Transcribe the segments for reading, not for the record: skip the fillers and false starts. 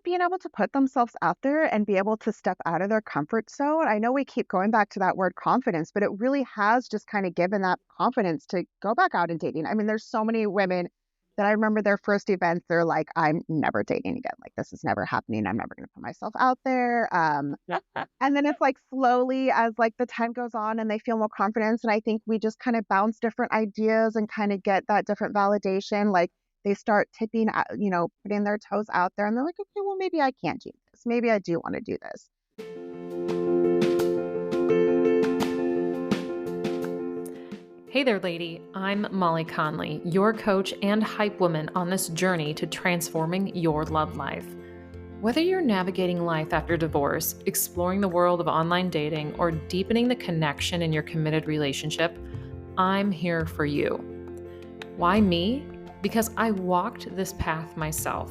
being able to put themselves out there and be able to step out of their comfort zone. I know we keep going back to that word confidence, but it really has just kind of given that confidence to go back out and dating. I mean, there's so many women that I remember their first events, they're like, I'm never dating again. Like, this is never happening. I'm never going to put myself out there. And then it's like slowly as like the time goes on and they feel more confidence. And I think we just kind of bounce different ideas and kind of get that different validation. Like they start tipping, putting their toes out there and they're like, okay, well, maybe I can't do this. Maybe I do want to do this. Hey there, lady. I'm Molly Connolly, your coach and hype woman on this journey to transforming your love life. Whether you're navigating life after divorce, exploring the world of online dating, or deepening the connection in your committed relationship, I'm here for you. Why me? Because I walked this path myself,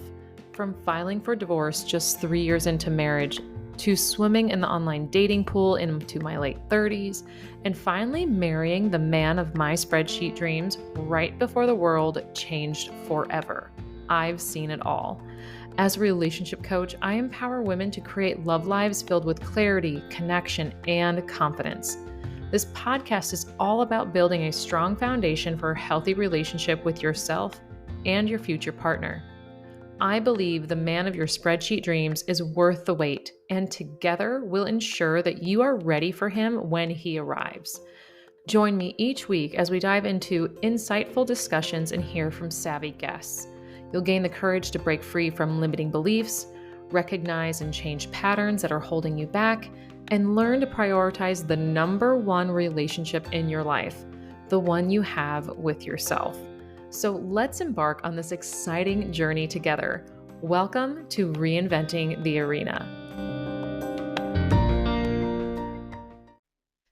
from filing for divorce just 3 years into marriage, to swimming in the online dating pool into my late 30s, and finally marrying the man of my spreadsheet dreams right before the world changed forever. I've seen it all. As a relationship coach, I empower women to create love lives filled with clarity, connection, and confidence. This podcast is all about building a strong foundation for a healthy relationship with yourself and your future partner. I believe the man of your spreadsheet dreams is worth the wait, and together we'll ensure that you are ready for him when he arrives. Join me each week as we dive into insightful discussions and hear from savvy guests. You'll gain the courage to break free from limiting beliefs, recognize and change patterns that are holding you back, and learn to prioritize the number one relationship in your life, the one you have with yourself. So let's embark on this exciting journey together. Welcome to Reinventing the Arena.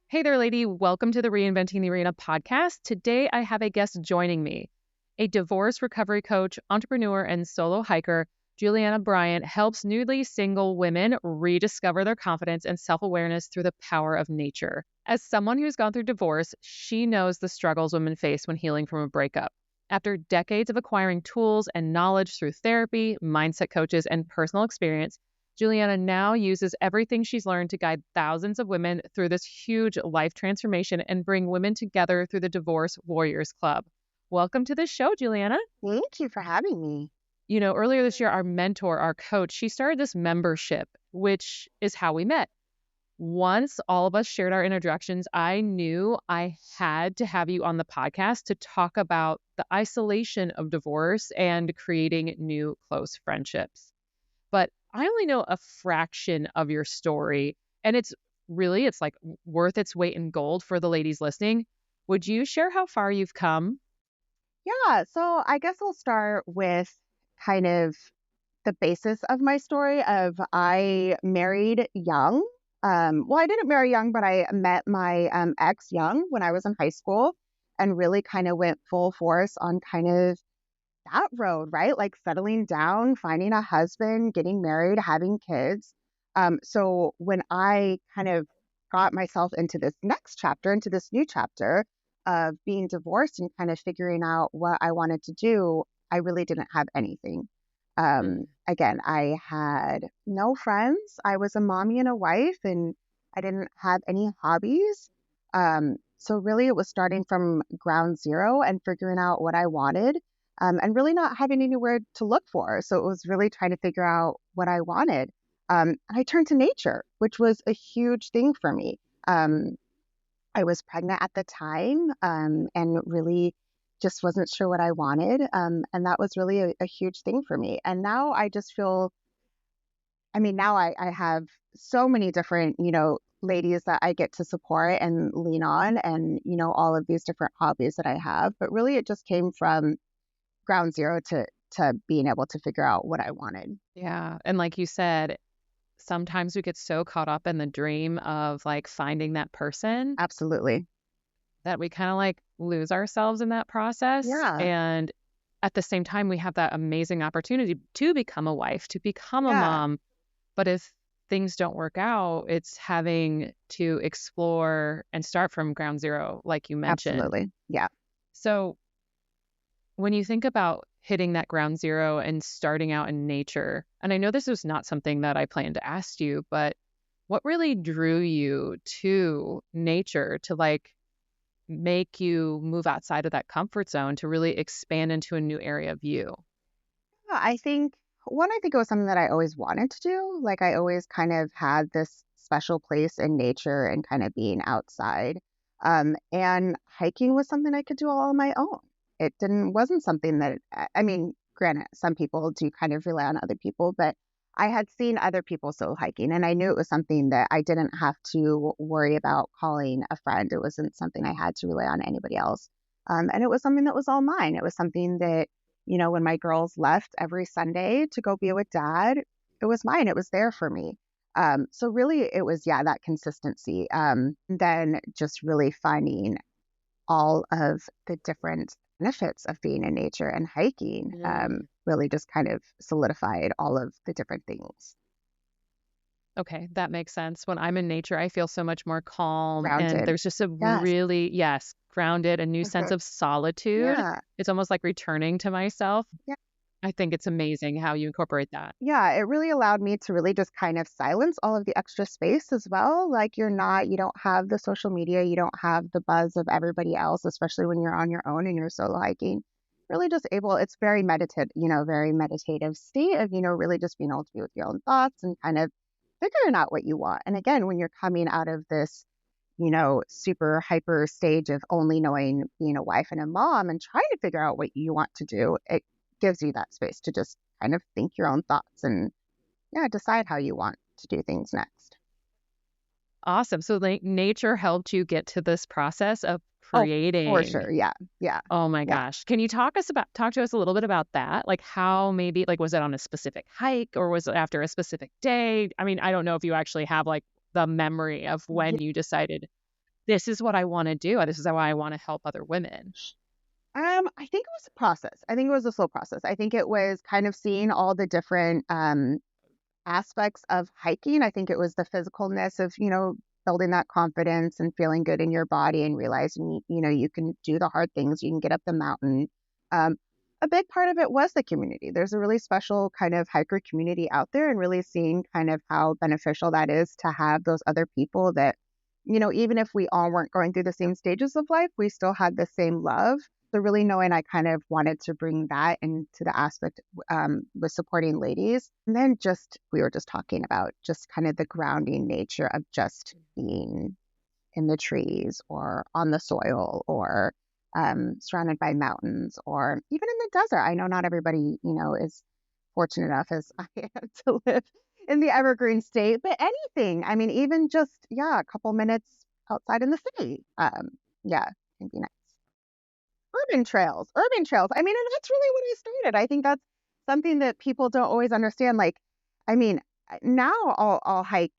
Hey there, lady. Welcome to the Reinventing the Arena podcast. Today, I have a guest joining me. A divorce recovery coach, entrepreneur, and solo hiker, Julianna Bryant helps newly single women rediscover their confidence and self-awareness through the power of nature. As someone who's gone through divorce, she knows the struggles women face when healing from a breakup. After decades of acquiring tools and knowledge through therapy, mindset coaches, and personal experience, Juliana now uses everything she's learned to guide thousands of women through this huge life transformation and bring women together through the Divorce Warriors Club. Welcome to the show, Juliana. Thank you for having me. You know, earlier this year, our mentor, our coach, she started this membership, which is how we met. Once all of us shared our introductions, I knew I had to have you on the podcast to talk about the isolation of divorce and creating new close friendships. But I only know a fraction of your story, and it's like worth its weight in gold for the ladies listening. Would you share how far you've come? Yeah, so I guess I'll start with kind of the basis of my story of I married young. Well, I didn't marry young, but I met my ex young when I was in high school and really kind of went full force on kind of that road, right? Like settling down, finding a husband, getting married, having kids. So when I kind of got myself into this next chapter, into this new chapter of being divorced and kind of figuring out what I wanted to do, I really didn't have anything. Again, I had no friends. I was a mommy and a wife, and I didn't have any hobbies. So really it was starting from ground zero and figuring out what I wanted, and really not having anywhere to look for. So it was really trying to figure out what I wanted. And I turned to nature, which was a huge thing for me. I was pregnant at the time, and really just wasn't sure what I wanted. And that was really a huge thing for me. And now I just feel, now I have so many different, ladies that I get to support and lean on and, all of these different hobbies that I have. But really it just came from ground zero to being able to figure out what I wanted. Yeah. And like you said, sometimes we get so caught up in the dream of like finding that person. Absolutely. That we kind of like lose ourselves in that process. Yeah. And at the same time, we have that amazing opportunity to become a wife, to become a mom. But if things don't work out, it's having to explore and start from ground zero, like you mentioned. Absolutely. Yeah. So when you think about hitting that ground zero and starting out in nature. And I know this was not something that I planned to ask you, but what really drew you to nature to like make you move outside of that comfort zone to really expand into a new area of you? I think I think it was something that I always wanted to do. Like I always kind of had this special place in nature and kind of being outside. And hiking was something I could do all on my own. It didn't wasn't something that I mean, granted, some people do kind of rely on other people, but I had seen other people solo hiking and I knew it was something that I didn't have to worry about calling a friend. It wasn't something I had to rely on anybody else. And it was something that was all mine. It was something that when my girls left every Sunday to go be with dad, it was mine. It was there for me. So really it was, yeah, that consistency. Then just really finding all of the different benefits of being in nature and hiking, really just kind of solidified all of the different things. Okay, that makes sense. When I'm in nature, I feel so much more calm, and Grounded. there's just a Yes. really, yes, grounded, a new sense Mhm. of solitude. Yeah. It's almost like returning to myself. Yeah. I think it's amazing how you incorporate that. Yeah, it really allowed me to really just kind of silence all of the extra space as well. Like you don't have the social media, you don't have the buzz of everybody else, especially when you're on your own and you're solo hiking. Really just it's very very meditative state of, really just being able to be with your own thoughts and kind of figuring out what you want. And again, when you're coming out of this, super hyper stage of only knowing being a wife and a mom and trying to figure out what you want to do, it gives you that space to just kind of think your own thoughts and, yeah, decide how you want to do things next. Awesome. So like nature helped you get to this process of Oh, for creating. sure. Yeah. Yeah. Oh my Yeah. gosh. Can you talk to us a little bit about that? Like how maybe like was it on a specific hike or was it after a specific day? I mean, I don't know if you actually have like the memory of Yeah. when you decided this is what I want to do. This is how I want to help other women. I think it was a process. I think it was a slow process. I think it was kind of seeing all the different aspects of hiking. I think it was the physicalness of, building that confidence and feeling good in your body and realizing, you can do the hard things, you can get up the mountain. Um, a big part of it was the community. There's a really special kind of hiker community out there, and really seeing kind of how beneficial that is to have those other people that, even if we all weren't going through the same stages of life, we still had the same love. So really knowing I kind of wanted to bring that into the aspect with supporting ladies. And then we were just talking about just kind of the grounding nature of just being in the trees or on the soil or surrounded by mountains or even in the desert. I know not everybody, is fortunate enough as I am to live in the evergreen state, but anything. I mean, even just, yeah, a couple minutes outside in the city. Yeah, can be nice. Urban trails. I mean, and that's really when I started. I think that's something that people don't always understand. Like, I mean, now I'll hike,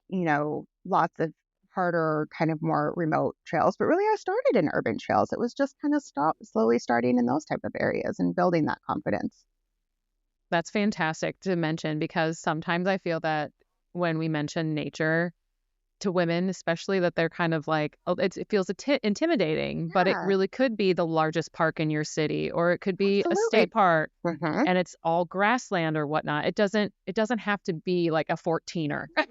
lots of harder, kind of more remote trails, but really I started in urban trails. It was just kind of slowly starting in those type of areas and building that confidence. That's fantastic to mention because sometimes I feel that when we mention nature to women, especially that they're kind of like, oh, it feels intimidating, but it Yeah, really could be the largest park in your city, or it could be a absolutely. state park Hmm. and it's all grassland or whatnot. It doesn't have to be like a 14er, No,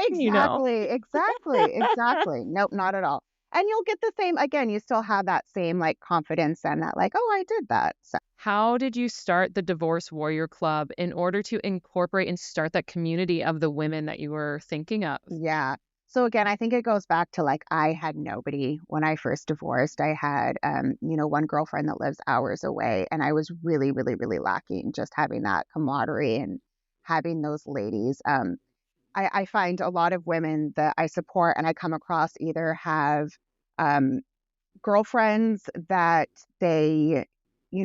you know? exactly. Nope, not at all. And you'll get the same, again, you still have that same like confidence and that like, oh, I did that. So How did you start the Divorce Warrior Club in order to incorporate and start that community of the women that you were thinking of? yeah. So again, I think it goes back to like I had nobody when I first divorced. I had one girlfriend that lives hours away, and I was really, really, really lacking just having that camaraderie and having those ladies. I find a lot of women that I support and I come across either have um girlfriends that they,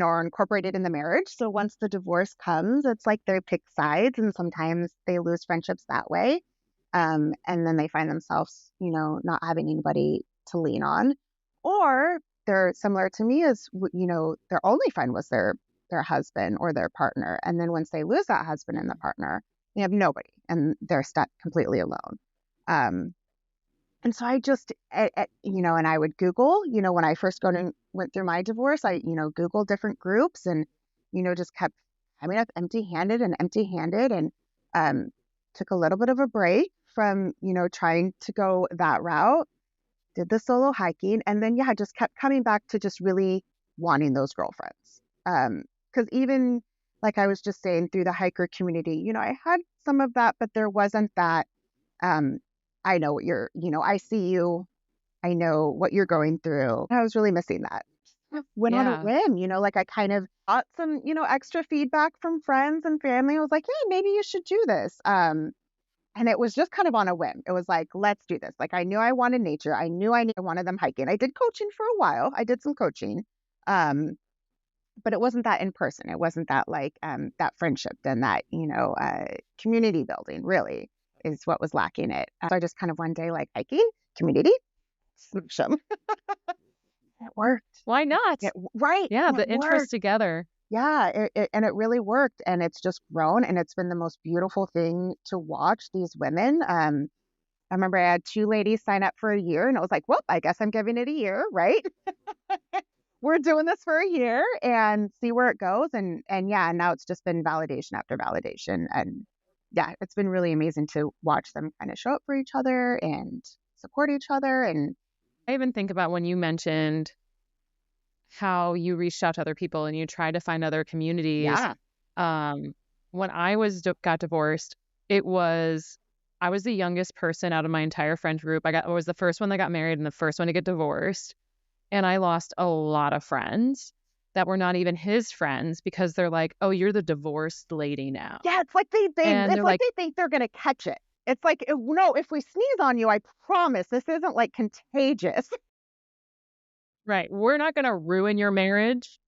are incorporated in the marriage. So once the divorce comes, it's like they pick sides and sometimes they lose friendships that way. And then they find themselves, not having anybody to lean on. Or they're similar to me as, their only friend was their husband or their partner. And then once they lose that husband and the partner, they have nobody and they're stuck completely alone. Um, and so I just, and I would Google, when I first went through my divorce, I, Googled different groups and just kept coming up empty handed and um, took a little bit of a break from, trying to go that route, did the solo hiking, and then, yeah, just kept coming back to just really wanting those girlfriends. Because even like I was just saying, through the hiker community, I had some of that, but there wasn't that, um, I know what I see you, I know what you're going through. I was really missing that. Went on a Yeah. whim, like I kind of got some, extra feedback from friends and family. I was like, yeah, maybe you should do this. And it was just kind of on a whim. It was like, let's do this. Like I knew I wanted nature. I knew I wanted them hiking. I did coaching for a while. I did some coaching. Um, but it wasn't that in person. It wasn't that like that friendship and that, community building really is what was lacking it. So I just kind of one day like hiking, community, smash them. It worked. Why not? Right. Yeah, And it the interests worked. together. Yeah, and it really worked, and it's just grown, and it's been the most beautiful thing to watch these women. I remember I had two ladies sign up for a year, and it was like, well, I guess I'm giving it a year, right? We're doing this for a year and see where it goes, and yeah, now it's just been validation after validation, and yeah, it's been really amazing to watch them kind of show up for each other and support each other, and I even think about when you mentioned how you reached out to other people and you tried to find other communities. yeah, Um, when I got divorced, I was the youngest person out of my entire friend group. I was the first one that got married and the first one to get divorced, and I lost a lot of friends that were not even his friends because they're like, "Oh, you're the divorced lady now," yeah, it's like and it's they're like like, they think they're gonna catch it. It's like, no, if we sneeze on you, I promise this isn't like contagious. "Right, we're not going to ruin your marriage."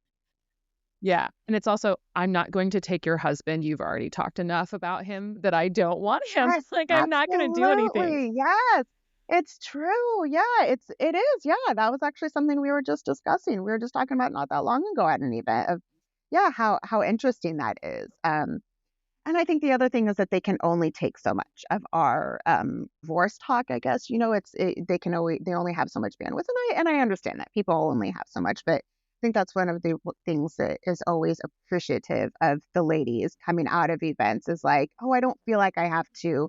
Yeah. And it's also, I'm not going to take your husband. You've already talked enough about him that I don't want him. Yes, Like, I'm not going to do anything. absolutely. Yes. It's true. Yeah, it is. Yeah, that was actually something we were just discussing. We were just talking about not that long ago at an event of, yeah, how interesting that is. And I think the other thing is that they can only take so much of our divorce talk. I guess they only have so much bandwidth, and I understand that people only have so much. But I think that's one of the things that is always appreciative of the ladies coming out of events is like, oh, I don't feel like I have to,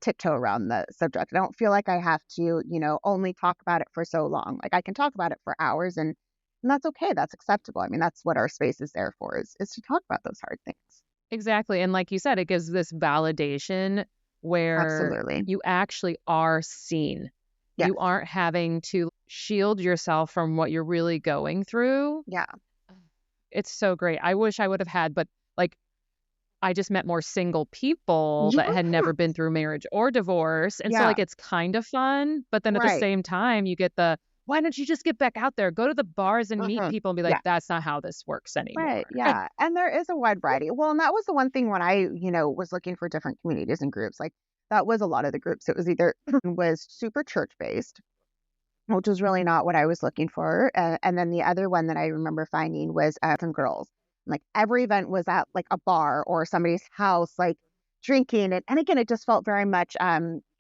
tiptoe around the subject. I don't feel like I have to, only talk about it for so long. Like I can talk about it for hours, and that's okay. That's acceptable. I mean, that's what our space is there for is to talk about those hard things. Exactly. And like you said, it gives this validation where Absolutely. you actually are seen. Yes. You aren't having to shield yourself from what you're really going through. Yeah. It's so great. I wish I would have had, but like, I just met more single people Yeah. that had never been through marriage or divorce. And so, Yeah. like, it's kind of fun. But then at the Right. same time, you get why don't you just get back out there, go to the bars and meet Hmm. people and be like, Yeah. that's not how this works Right. anymore. Yeah. And there is a wide variety. Well, and that was the one thing when I, was looking for different communities and groups. Like that was a lot of the groups. It was either was super church based, which was really not what I was looking for. And then the other one that I remember finding was from girls. Like every event was at like a bar or somebody's house, like drinking. And again, it just felt very much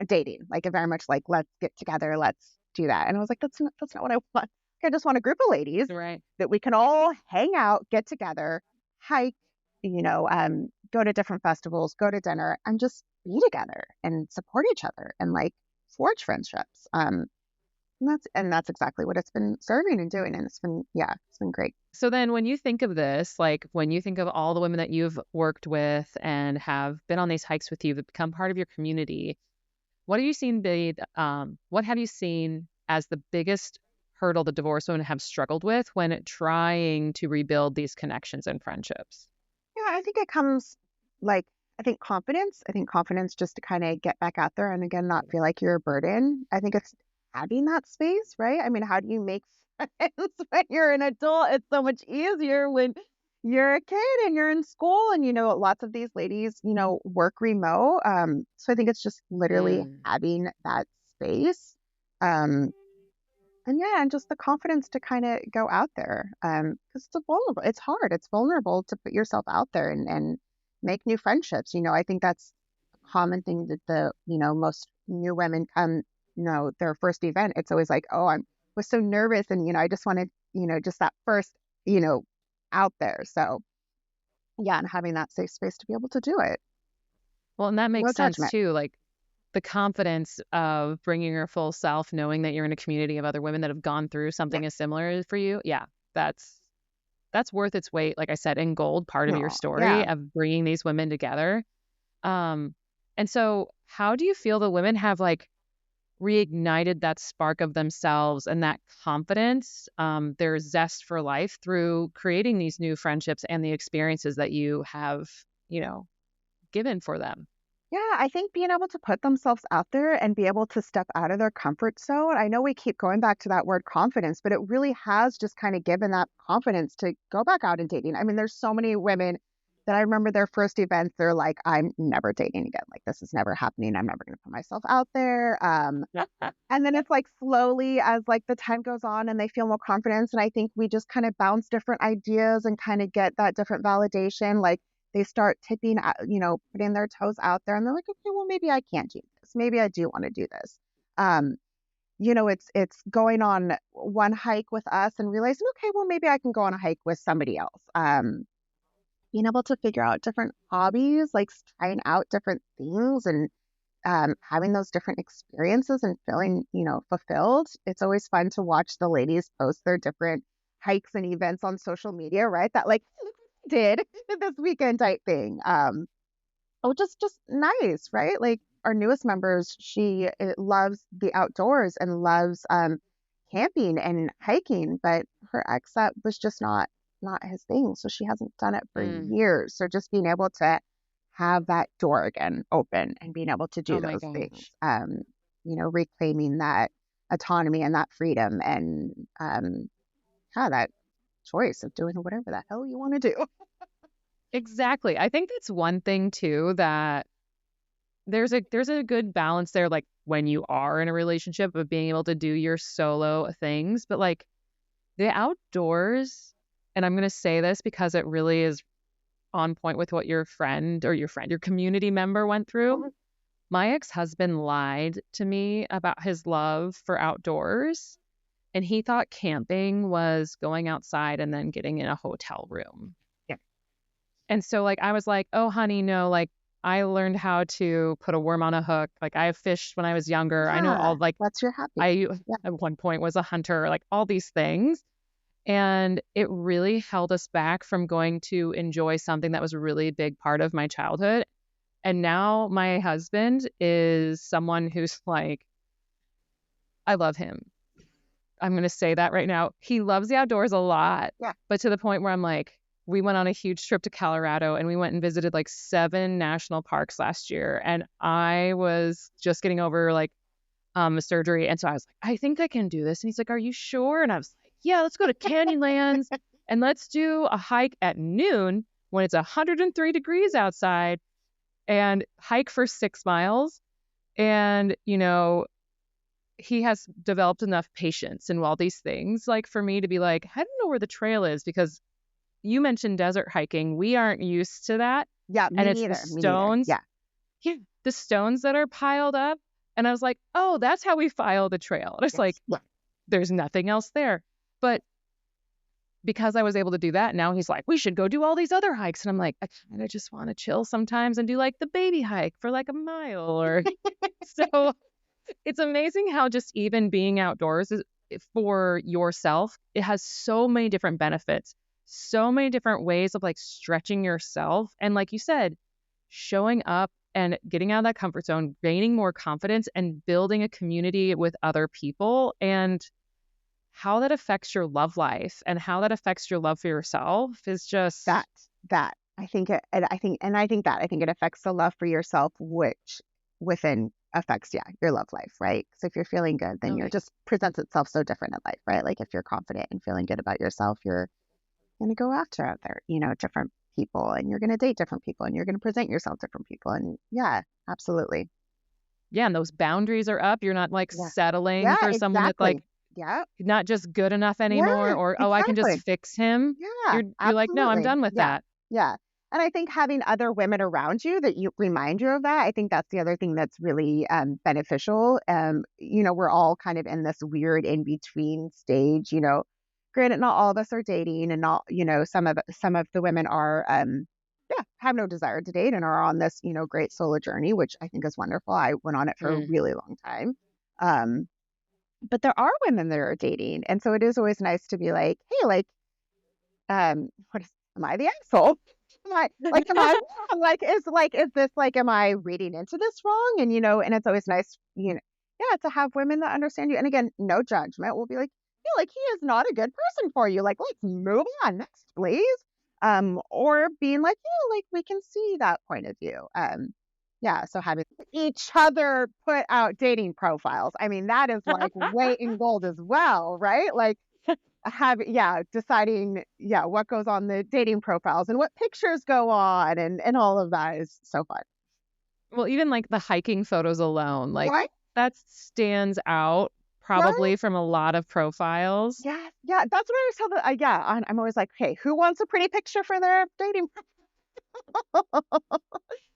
dating, like very much like, let's get together, let's do that. And I was like, that's not what I want. I just want a group of ladies Right. that we can all hang out, get together, hike, go to different festivals, go to dinner, and just be together and support each other and like forge friendships. And that's exactly what it's been serving and doing. And it's been great. So then when you think of this, like when you think of all the women that you've worked with and have been on these hikes with you, that become part of your community, what have you seen as the biggest hurdle the divorced women have struggled with when trying to rebuild these connections and friendships? Yeah, I think it comes like, I think confidence. I think confidence just to kind of get back out there and again, not feel like you're a burden. I think it's having that space, right? I mean, how do you make friends when you're an adult? It's so much easier when you're a kid and you're in school and, lots of these ladies, work remote. So I think it's just literally Mm. having that space. Um, and yeah, and just the confidence to kind of go out there. Because it's hard, it's vulnerable to put yourself out there and make new friendships. I think that's a common thing that most new women come, their first event. It's always like, oh, was so nervous and, I just wanted, just that first, you know, out there. So Yeah, and having that safe space to be able to do it. Well, and that No makes sense judgment. too. Like the confidence of bringing your full self, knowing that you're in a community of other women that have gone through Yeah. something as similar for you. Yeah, that's worth its weight, like I said, in gold, part of your No, yeah. story of bringing these women together. Um, and so how do you feel the women have like reignited that spark of themselves and that confidence, their zest for life through creating these new friendships and the experiences that you have, you know, given for them? Yeah, I think being able to put themselves out there and be able to step out of their comfort zone. I know we keep going back to that word confidence, but it really has just kind of given that confidence to go back out and dating. I mean, there's so many women that I remember their first events, they're like, I'm never dating again. Like, this is never happening. I'm never going to put myself out there. And then it's like slowly as like the time goes on and they feel more confidence. And I think we just kind of bounce different ideas and kind of get that different validation. Like they start tipping, putting their toes out there and they're like, okay, well, maybe I can't do this. Maybe I do want to do this. Um, it's going on one hike with us and realizing, okay, well, maybe I can go on a hike with somebody else. Being able to figure out different hobbies, like trying out different things and having those different experiences and feeling, fulfilled. It's always fun to watch the ladies post their different hikes and events on social media, right? That like, "Hey, look what I did this weekend type thing. Just nice, right? Like our newest members, she loves the outdoors and loves camping and hiking, but her ex that was just not his thing. So she hasn't done it for Mm. years. So just being able to have that door again open and being able to Oh do my those things, gosh. reclaiming that autonomy and that freedom and that choice of doing whatever the hell you want to do. Exactly. I think that's one thing too that there's a good balance there, like when you are in a relationship of being able to do your solo things, but like the outdoors, and I'm gonna say this because it really is on point with what your community member went through. Mhm. My ex-husband lied to me about his love for outdoors, and he thought camping was going outside and then getting in a hotel room. Yeah. And so like I was like, "Oh honey, no, like I learned how to put a worm on a hook. Like I have fished when I was younger. I know Yeah. all like That's your happy. I Yeah. at one point was a hunter, like all these things." And it really held us back from going to enjoy something that was a really big part of my childhood. And now my husband is someone who's like, I love him. I'm going to say that right now. He loves the outdoors a lot, Yeah. but to the point where I'm like, we went on a huge trip to Colorado and we went and visited like 7 national parks last year. And I was just getting over like a surgery. And so I was like, I think I can do this. And he's like, are you sure? And I was like, yeah, let's go to Canyonlands and let's do a hike at noon when it's 103 degrees outside and hike for 6 miles. And, he has developed enough patience and all these things, like for me to be like, I don't know where the trail is because you mentioned desert hiking. We aren't used to that. Yeah. And Me it's the neither. Me neither. stones. Yeah. Yeah, the stones that are piled up. And I was like, oh, that's how we file the trail. And it's like, Yes. Yeah. there's nothing else there. But because I was able to do that, now he's like, we should go do all these other hikes. And I'm like, I kind of just want to chill sometimes and do like the baby hike for like a mile or so. It's amazing how just even being outdoors for yourself, it has so many different benefits, so many different ways of like stretching yourself. And like you said, showing up and getting out of that comfort zone, gaining more confidence and building a community with other people, and how that affects your love life and how that affects your love for yourself is That just that I think it, and I think it affects the love for yourself, which within affects, yeah, your love life, right? So if you're feeling good, then oh you're yeah. just presents itself so different in life, right? Like if you're confident and feeling good about yourself, you're gonna go after other, different people and you're gonna date different people and you're gonna present yourself to different people. And yeah, absolutely. Yeah, and those boundaries are up. You're not like Yeah. settling Yeah, for someone that's like exactly. Yeah. not just good enough anymore Yeah, or oh, I can just exactly. fix him. Yeah, You're like, no, I'm absolutely. done with Yeah, that. yeah. And I think having other women around you that you remind you of that, I think that's the other thing that's really beneficial. We're all kind of in this weird in between stage. Granted, not all of us are dating, and not, some of the women are. have no desire to date and are on this, great solo journey, which I think is wonderful. I went on it for a Mm. really long time. Um, but there are women that are dating. And so it is always nice to be like, hey, like, am I the asshole? Am I wrong? Is this like, am I reading into this wrong? And, and it's always nice, yeah, to have women that understand you. And again, no judgment. We'll be like, yeah, like he is not a good person for you. Like, let's move on next, please. Or being like, yeah, like we can see that point of view. Yeah. So having each other put out dating profiles. I mean, that is like weight in gold as well, right? Like, deciding what goes on the dating profiles and what pictures go on and all of that is so fun. Well, even like the hiking photos alone, like Right. that stands out Right. probably from a lot of profiles. Yeah, that's what I was telling. I'm always like, hey, who wants a pretty picture for their dating profile?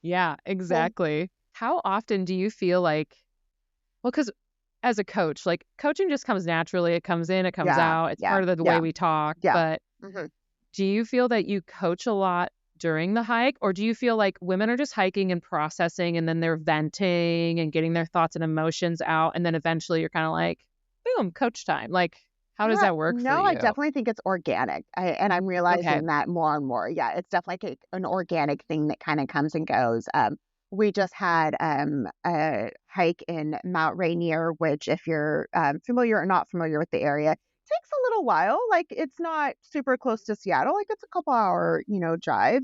Yeah, exactly. How often do you feel like, well, because as a coach, like coaching just comes naturally. It comes in, it comes Yeah, out. It's yeah, part of the way yeah, we talk. yeah. But Hmm. do you feel that you coach a lot during the hike? Or do you feel like women are just hiking and processing and then they're venting and getting their thoughts and emotions out? And then eventually you're kind of like, boom, coach time. Like, how does Yeah, that work for no, I you? definitely think it's organic. And I'm Okay. realizing that more and more. Yeah, it's definitely like an organic thing that kind of comes and goes. We just had a hike in Mount Rainier, which, if you're familiar or not familiar with the area, takes a little while. Like, it's not super close to Seattle. Like, it's a couple hour, drive.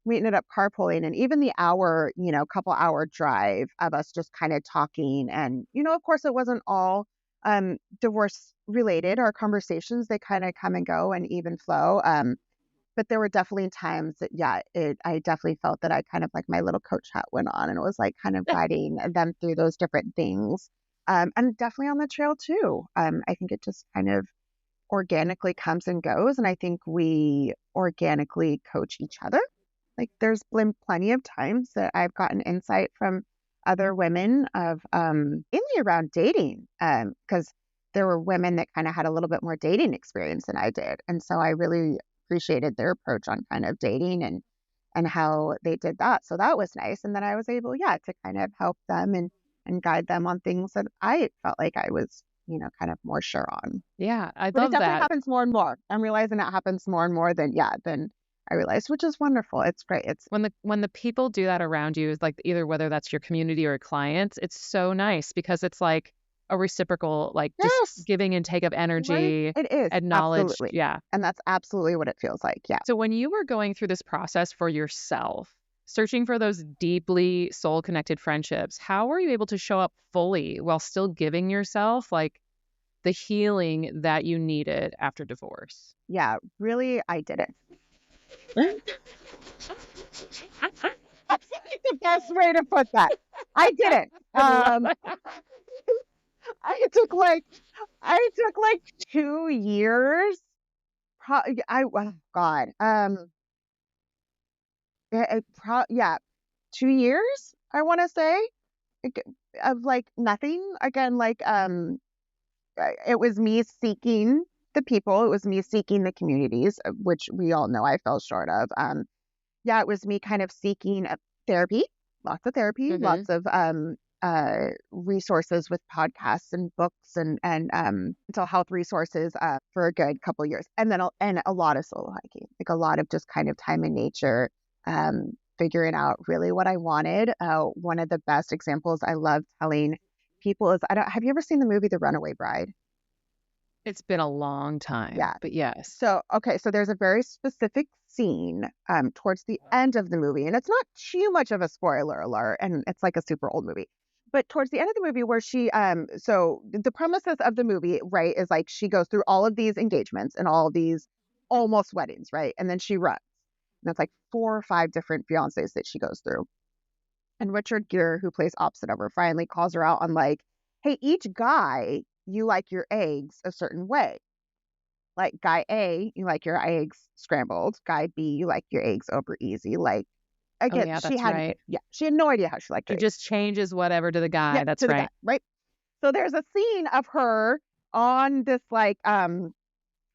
We ended up carpooling, and even the hour, couple hour drive of us just kind of talking. And, of course, it wasn't all divorce related. Our conversations, they kind of come and go and even flow. But there were definitely times that, I definitely felt that I kind of like my little coach hat went on and it was like kind of guiding them through those different things. And definitely on the trail too. I think it just kind of organically comes and goes. And I think we organically coach each other. Like, there's been plenty of times that I've gotten insight from other women of mainly around dating, because there were women that kind of had a little bit more dating experience than I did, and so I really appreciated their approach on kind of dating and how they did that. So that was nice, and then I was able, to kind of help them and guide them on things that I felt like I was, kind of more sure on. Yeah, I But it love definitely that. happens more and more. I'm realizing it happens more and more than I realized, which is wonderful. It's great. It's When the people do that around you, is like either whether that's your community or clients, it's so nice because it's like a reciprocal, like just yes, giving and take of right. energy, It is acknowledged. absolutely, Yeah. and that's absolutely what it feels like. Yeah, So when you were going through this process for yourself, searching for those deeply soul connected friendships, how were you able to show up fully while still giving yourself like the healing that you needed after divorce? yeah. Really, I did it. That's like the best way to put that. I did it. I love that. I took like I took like 2 years. Oh God. Yeah, 2 years. I want to say, like, of like nothing again. Like, it was me seeking the people. It was me seeking the communities, which we all know I fell short of. Yeah, it was me kind of seeking therapy, lots of therapy, Hmm. lots of resources with podcasts and books and mental health resources for a good couple of years, and then and a lot of solo hiking, like a lot of just kind of time in nature, figuring out really what I wanted. One of the best examples I love telling people is, I don't have you ever seen the movie The Runaway Bride? It's been a long time, Yeah. but yes. So, okay, so there's a very specific scene towards the end of the movie, and it's not too much of a spoiler alert, and it's like a super old movie. But towards the end of the movie, where so the premises of the movie, right, is like she goes through all of these engagements and all of these almost weddings, right, and then she runs, and it's like 4 or 5 different fiancés that she goes through. And Richard Gere, who plays opposite of her, finally calls her out on like, hey, each guy, you like your eggs a certain way. Like, guy A, you like your eggs scrambled. Guy B, you like your eggs over easy. Like, Oh again, yeah, that's right. she had no idea how she liked her She eggs. just changes whatever to the Yeah, guy. That's to the guy, right. right? So there's a scene of her on this like I don't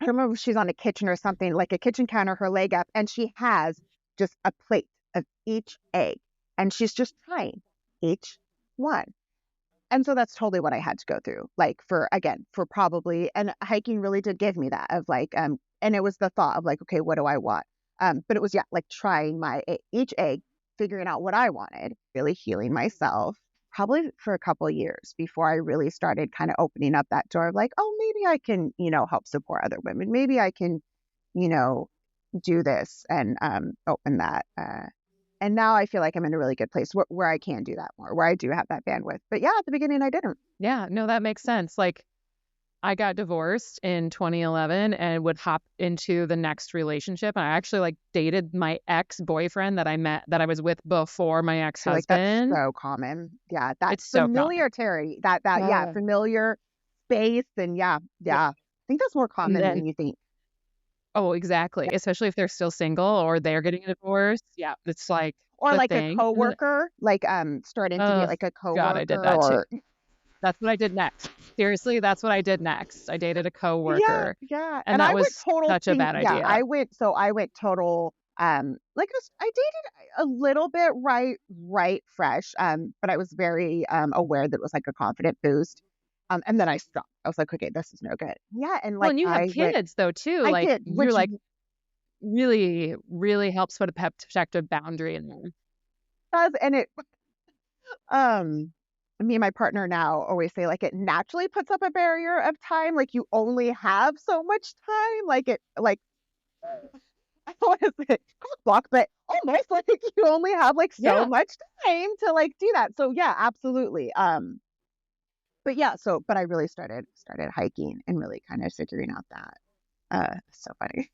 remember if she's on a kitchen or something, like a kitchen counter, her leg up, and she has just a plate of each egg. And she's just trying each one. And so that's totally what I had to go through. Like for again, for probably and hiking really did give me that of like and it was the thought of like, okay, what do I want? But it was like trying each egg, figuring out what I wanted, really healing myself probably for a couple of years before I really started kind of opening up that door of like, oh, maybe I can, help support other women. Maybe I can, you know, do this and open that. And now I feel like I'm in a really good place where I can do that more, where I do have that bandwidth. But yeah, at the beginning, I didn't. Yeah, no, that makes sense. Like, I got divorced in 2011 and would hop into the next relationship. And I actually like dated my ex-boyfriend that I was with before my I feel like that's ex-husband. so common. Yeah, that It's so common. familiarity, yeah, Uh, familiar space, and yeah, yeah. yeah. I think that's more And common then, than you think. oh, exactly. Yeah. Especially if they're still single or they're getting a divorce. Yeah, it's like Or the like a thing. And then, coworker, like starting to date like a God, I did coworker, that too. or That's what I did next. Seriously, that's what I did next. I dated a yeah, coworker, yeah. and And I that went was total such a bad idea. I went total like I dated a little bit right fresh, but I was very aware that it was like a confident boost. And then I stopped. I was like, okay, this is no good. Yeah, and Well, like and you have kids though too. I Like did, you're which like really, really helps put a protective boundary in there. does, and it um me and my partner now always say like it naturally puts up a barrier of time. Like you only have so much time. Like it like I don't want to say cock block, but almost like you only have like so Yeah. much time to like do that. So yeah, absolutely. But yeah, but I really started hiking and really kind of figuring out that. So funny.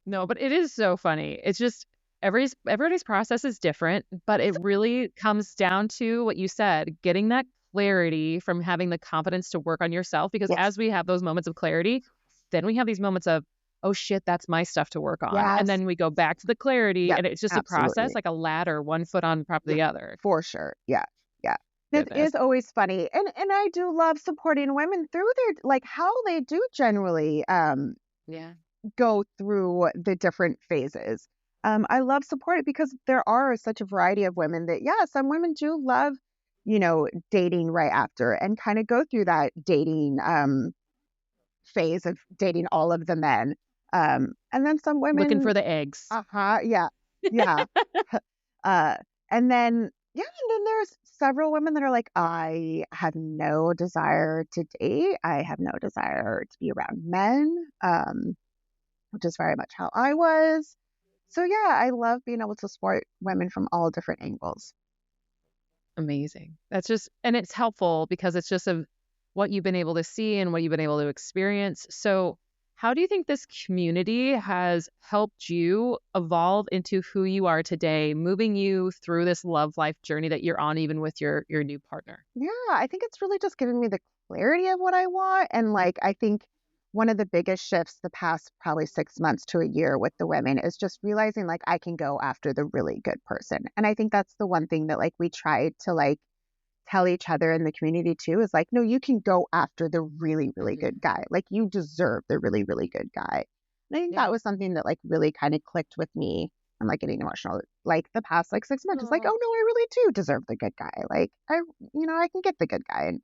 No, but it is so funny. It's just everybody's process is different, but it really comes down to what you said, getting that clarity from having the confidence to work on yourself. Because Yes. as we have those moments of clarity, then we have these moments of, oh shit, that's my stuff to work on. And Yes. then we go back to the clarity Yep. and it's just a process, Absolutely. like a ladder, one foot on top of Yep. the other. For sure. Yeah. Yeah. It Goodness. is always funny. And I do love supporting women through their like how they do generally Yeah. go through the different phases. I love support it because there are such a variety of women that, yeah, some women do love, dating right after and kind of go through that dating phase of dating all of the men. And then some Looking for women, the eggs. yeah, yeah. uh, and then there's several women that are like, I have no desire to date. I have no desire to be around men. Which is very much how I was. So yeah, I love being able to support women from all different angles. Amazing. That's just, and it's helpful because it's just of what you've been able to see and what you've been able to experience. So, how do you think this community has helped you evolve into who you are today, moving you through this love life journey that you're on, even with your new partner? Yeah, I think it's really just giving me the clarity of what I want. And like, I think one of the biggest shifts the past probably 6 months to a year with the women is just realizing like I can go after the really good person. And I think that's the one thing that like we tried to like tell each other in the community too is like, no, you can go after the really, really Hmm. good guy. Like you deserve the really, really good guy. And I think Yeah. that was something that like really kind of clicked with me. I'm like getting emotional. Like the past like 6 months, it's like, Oh, oh no, I really do deserve the good guy. Like I can get the good guy. And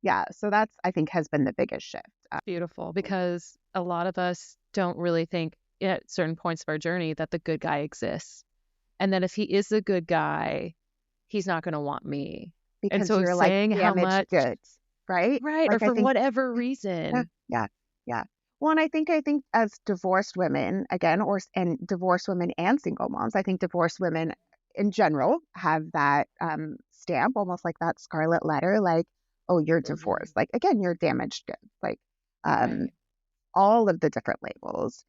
yeah, so that's I think has been the biggest shift. beautiful. Because a lot of us don't really think at certain points of our journey that the good guy exists. And that if he is a good guy, he's not going to want me. And Because so you're like saying how damaged much, goods, right? right, or Like I for think whatever yeah, reason. yeah, yeah. Well, and I think as divorced women again, and divorced women and single moms, I think divorced women in general have that stamp, almost like that scarlet letter, like, oh, you're Hmm. divorced. Like again, you're damaged goods. Like um, Right. all of the different labels,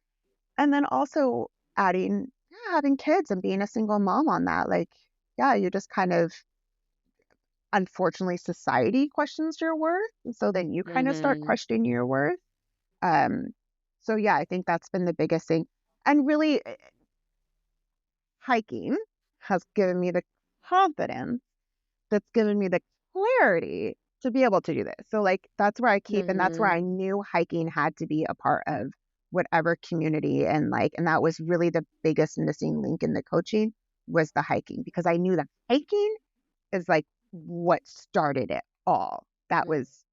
and then also adding yeah, having kids and being a single mom on that. Like yeah, you just kind of unfortunately society questions your worth, so then you kind of start Hmm. questioning your worth. Um, so yeah, I think that's been the biggest thing. And really, hiking has given me the confidence that's given me the clarity to be able to do this. So like that's where I keep and that's where Hmm. I knew hiking had to be a part of whatever community and that was really the biggest missing link in the coaching was the hiking, because I knew that hiking is like what started it all. That was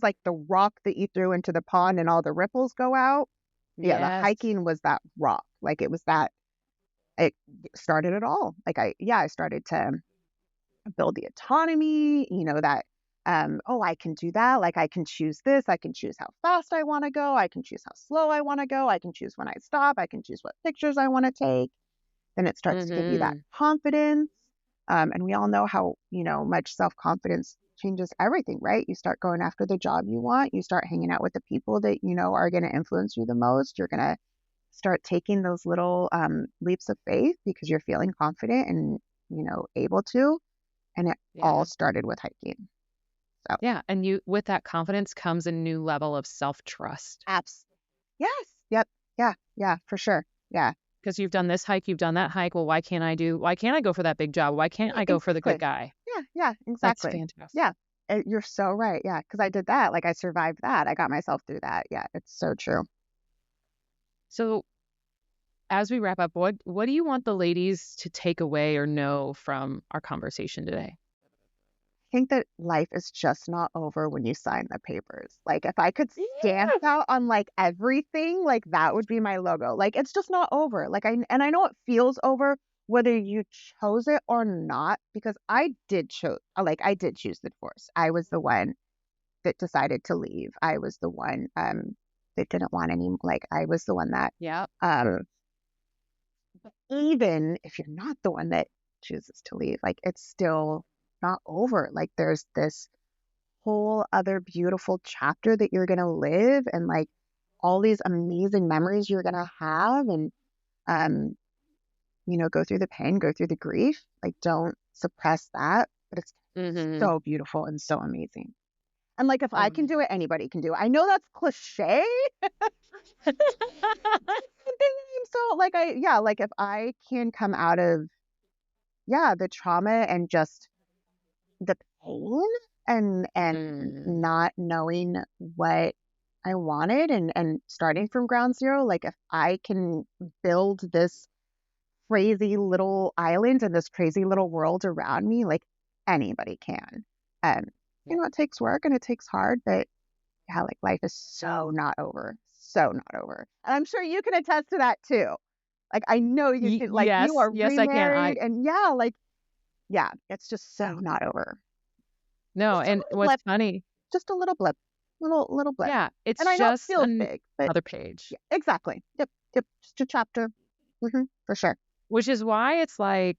like the rock that you threw into the pond and all the ripples go out. Yeah, the Yes. hiking was that rock. Like it was that it started it all. Like I started to build the autonomy, that oh, I can do that. Like I can choose this. I can choose how fast I want to go. I can choose how slow I want to go. I can choose when I stop. I can choose what pictures I want to take. Then it starts to give you that Mm-hmm. confidence. And we all know how, much self-confidence changes everything, right? You start going after the job you want. You start hanging out with the people that, are going to influence you the most. You're going to start taking those little leaps of faith because you're feeling confident and, able to. And it all Yeah. started with hiking. So, Yeah. And with that confidence comes a new level of self-trust. apps. Yes. Yep. Yeah. Yeah, for sure. Yeah. Because you've done this hike, you've done that hike. Well, why can't I go for that big job? Why can't I go for the good Exactly. guy? Yeah. Yeah. That's Exactly. fantastic. Yeah. You're so right. Yeah. Because I did that. Like I survived that. I got myself through that. Yeah. It's so true. So as we wrap up, what do you want the ladies to take away or know from our conversation today? Think that life is just not over when you sign the papers. Like if I could stamp Yeah. out on like everything, like that would be my logo. Like it's just not over. I know it feels over whether you chose it or not, because I did choose the divorce. I was the one that decided to leave. I was the one that didn't want any, like I was the one that Yeah. um even if you're not the one that chooses to leave, like it's still not over. Like there's this whole other beautiful chapter that you're going to live, and like all these amazing memories you're going to have, and um go through the pain, go through the grief, like don't suppress that, but it's Mm-hmm. so beautiful and so amazing. And like if I Oh, can do man. it, anybody can do it. I know that's cliche. So like like if I can come out of the trauma and just the pain and Mm. not knowing what I wanted, and starting from ground zero, like if I can build this crazy little island and this crazy little world around me, like anybody can. Um, Yeah. it takes work and it takes hard, but yeah, like life is so not over, so not over. And I'm sure you can attest to that too. Like I know you can, like you Yes, are yes, I can. remarried, and yeah, like yeah, it's just so not over. No, Just a and little what's blip, funny, just a little blip, little blip. yeah, And it's I know it just feels big, but another page, yeah, exactly. Yep, yep, just a chapter. For sure. which is why it's like,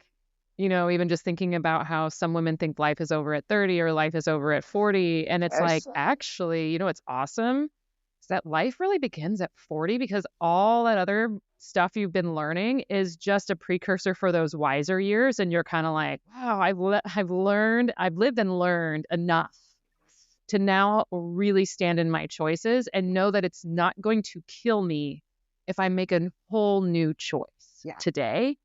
even just thinking about how some women think life is over at 30 or life is over at 40. And it's like, Yes. actually, what's awesome is that life really begins at 40 because all that other stuff you've been learning is just a precursor for those wiser years. And you're kind of like, wow, I've lived and learned enough to now really stand in my choices and know that it's not going to kill me if I make a whole new choice Yeah. today.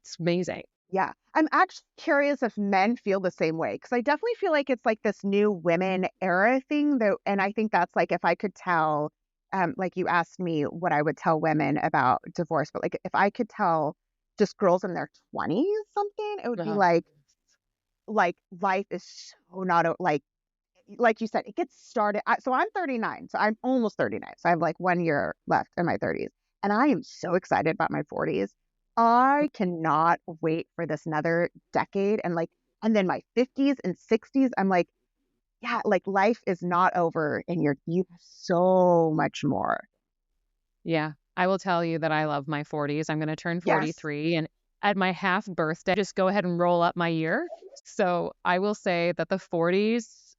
It's amazing. Yeah. I'm actually curious if men feel the same way, because I definitely feel like it's like this new women era thing though. And I think that's like if I could tell, like you asked me what I would tell women about divorce, but like if I could tell just girls in their 20s something, it would be Uh-huh. like life is so not like you said, it gets started. So I'm 39, so I'm almost 39. So I have like 1 year left in my 30s. And I am so excited about my 40s. I cannot wait for this another decade. And then my 50s and 60s, I'm like, yeah, like life is not over, and you have so much more. Yeah. I will tell you that I love my 40s. I'm going to turn Yes. 43. And at my half birthday, just go ahead and roll up my year. So I will say that the 40s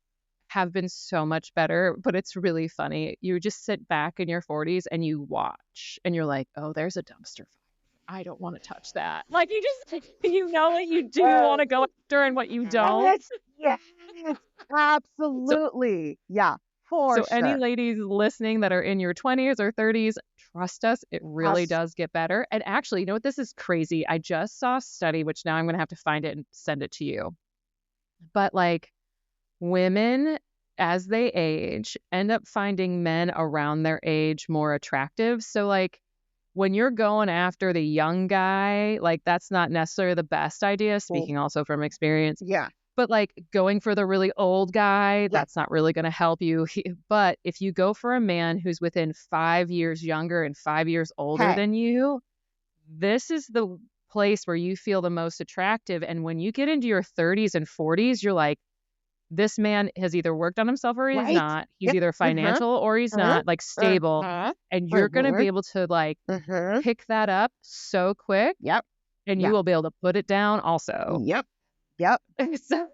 have been so much better, but it's really funny. You just sit back in your 40s and you watch, and you're like, oh, there's a dumpster fire. I don't want to touch that. Like what you do want to go after and what you don't. Yes. Yes. So Absolutely. Yeah, for So any sure. ladies listening that are in your 20s or 30s, trust us, it really Yes. does get better. And actually, you know what? This is crazy. I just saw a study, which now I'm going to have to find it and send it to you. But like women, as they age, end up finding men around their age more attractive. So like when you're going after the young guy, like that's not necessarily the best idea, speaking also from experience. Yeah. But like going for the really old guy, that's not really going to help you. But if you go for a man who's within 5 years younger and 5 years older than you, this is the place where you feel the most attractive. And when you get into your 30s and 40s, you're like, this man has either worked on himself or he's not. He's either financial or he's not, like stable. And you're going to be able to like pick that up so quick. And you will be able to put it down also. So,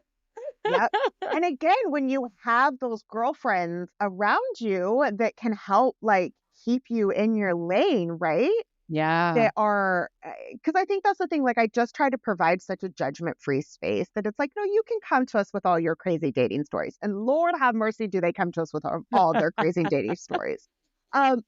and again, when you have those girlfriends around you that can help like keep you in your lane, right? That are, because I think that's the thing, like I just try to provide such a judgment-free space that it's like, no, you can come to us with all your crazy dating stories. And Lord have mercy, do they come to us with all their crazy dating stories. And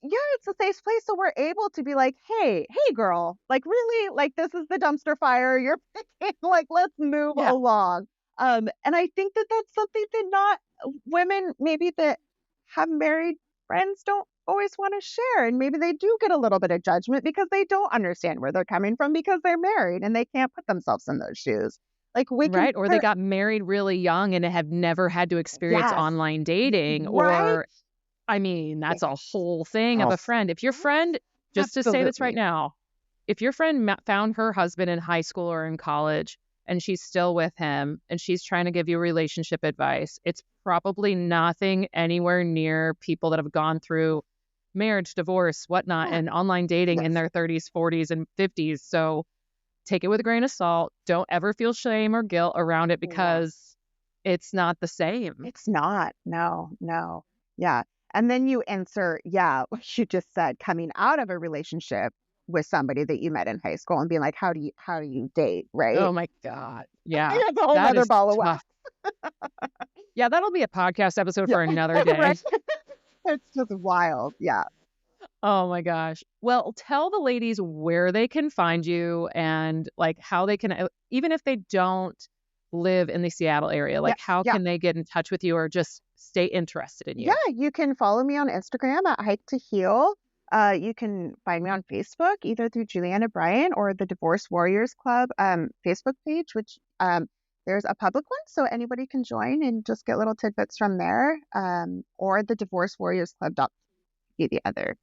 it's a safe place. So we're able to be like, hey, girl, like really, like this is the dumpster fire you're picking, like let's move along. And I think that that's something that not women maybe that have married friends don't always want to share. And maybe they do get a little bit of judgment because they don't understand where they're coming from because they're married and they can't put themselves in those shoes. Like we can, or they got married really young and have never had to experience online dating or I mean, that's a whole thing of a friend. If your friend, just to say this right now, if your friend found her husband in high school or in college and she's still with him and she's trying to give you relationship advice, it's probably nothing anywhere near people that have gone through marriage, divorce, whatnot, and online dating in their 30s, 40s, and 50s. So take it with a grain of salt. Don't ever feel shame or guilt around it because it's not the same. It's not. No. Yeah. And then you insert, what you just said, coming out of a relationship with somebody that you met in high school and being like, how do you date, right? Oh my God. Yeah. That's a whole other ball of wax. Yeah, that'll be a podcast episode for another day. It's just wild. Yeah. Oh my gosh. Well, tell the ladies where they can find you and like how they can, even if they don't live in the Seattle area, like how can they get in touch with you or just stay interested in you? Yeah, you can follow me on Instagram at Hike to Heal. You can find me on Facebook, either through Julianna Bryant or the Divorce Warriors Club Facebook page, which there's a public one, so anybody can join and just get little tidbits from there, or the Divorce Warriors Club be the other.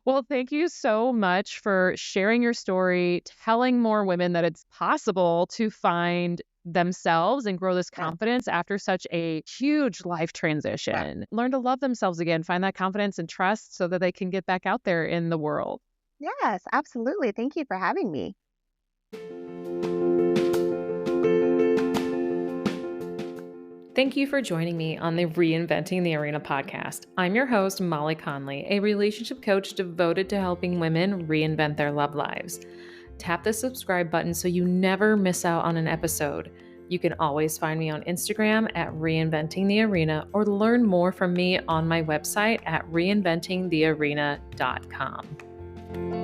Well, thank you so much for sharing your story, telling more women that it's possible to find themselves and grow this confidence after such a huge life transition. Learn to love themselves again, find that confidence and trust so that they can get back out there in the world. Yes, absolutely. Thank you for having me. Thank you for joining me on the Reinventing the Arena podcast. I'm your host, Molly Connolly, a relationship coach devoted to helping women reinvent their love lives. Tap the subscribe button so you never miss out on an episode. You can always find me on Instagram at Reinventing the Arena or learn more from me on my website at reinventingthearena.com.